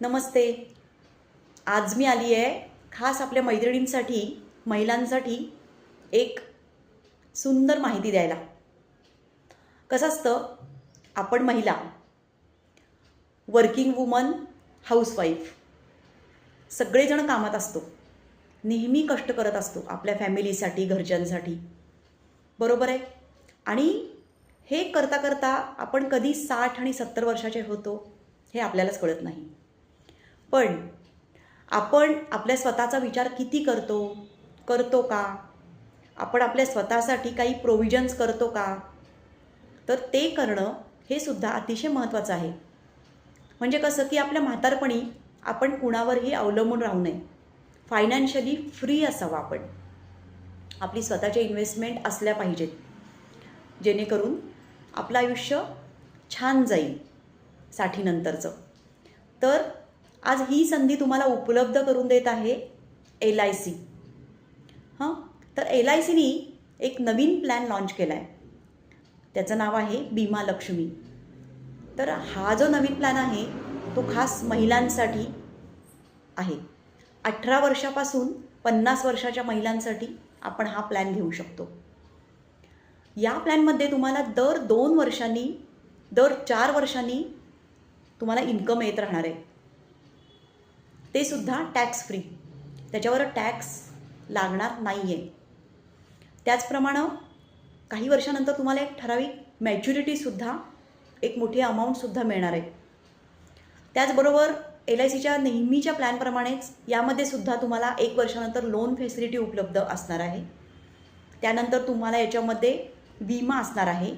नमस्ते. आज मी आली आहे खास आपल्या मैत्रिणींसाठी, महिलांसाठी एक सुंदर माहिती द्यायला. कसं असतं, आपण महिला, वर्किंग वुमन, हाऊसवाईफ सगळेजण कामात असतो. नेहमी कष्ट करत असतो आपल्या फॅमिलीसाठी, घरच्यांसाठी. बरोबर आहे? आणि हे करता करता आपण कधी 60 आणि 70 वर्षाचे होतो हे आपल्यालाच कळत नाही. पण आपण आपल्या स्वतःचा विचार किती करतो का? आपण आपल्या स्वतःसाठी काही प्रोव्हिजन्स करतो का? तर ते करणं हे सुद्धा अतिशय महत्त्वाचं आहे. म्हणजे कसं की आपल्या म्हातारपणी आपण कुणावरही अवलंबून राहू नये. फायनान्शियली फ्री असावं आपण. आपली स्वतःची इन्व्हेस्टमेंट असल्या पाहिजेत, जेणेकरून आपलं आयुष्य छान जाईल 60 नंतरचं. तर आज ही संधी तुम्हाला उपलब्ध करून देत आहे LIC. तर LICनी एक नवीन प्लॅन लॉन्च केला आहे. त्याचं नाव आहे बीमा लक्ष्मी. तर हा जो नवीन प्लॅन आहे तो खास महिलांसाठी आहे. 18 वर्षापासून 50 वर्षाच्या महिलांसाठी आपण हा प्लॅन घेऊ शकतो. या प्लॅनमध्ये तुम्हाला दर 2 वर्षांनी, दर 4 वर्षांनी तुम्हाला इन्कम येत राहणार आहे. ते सुद्धा टॅक्स फ्री. त्याच्यावर टॅक्स लागणार नाही आहे. त्याचप्रमाणे काही वर्षानंतर तुम्हाला एक ठराविक मॅच्युरिटीसुद्धा, एक मोठी अमाऊंटसुद्धा मिळणार आहे. त्याचबरोबर LICच्या नेहमीच्या प्लॅनप्रमाणेच यामध्ये सुद्धा तुम्हाला 1 वर्षानंतर लोन फॅसिलिटी उपलब्ध असणार आहे. त्यानंतर तुम्हाला याच्यामध्ये विमा असणार आहे,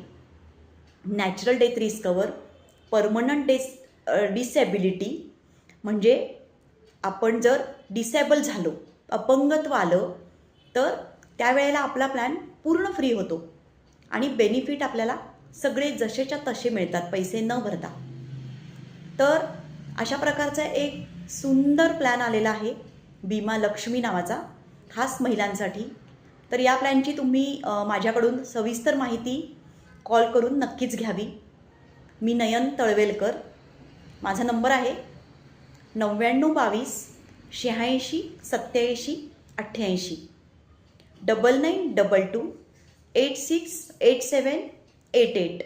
natural death risk cover, permanent disability. म्हणजे आपण जर डिसेबल झालो, अपंगत्व आलं, तर त्यावेळेला आपला प्लॅन पूर्ण फ्री होतो आणि बेनिफिट आपल्याला सगळे जसेच्या तसे मिळतात, पैसे न भरता. तर अशा प्रकारचा एक सुंदर प्लॅन आलेला आहे बीमा लक्ष्मी नावाचा, खास महिलांसाठी. तर या प्लॅनची तुम्ही माझ्याकडून सविस्तर माहिती कॉल करून नक्कीच घ्यावी. मी नयन तळवेलकर. माझा नंबर आहे 9922 86 87 88 9922 86 87 88.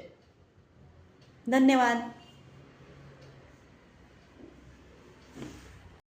धन्यवाद.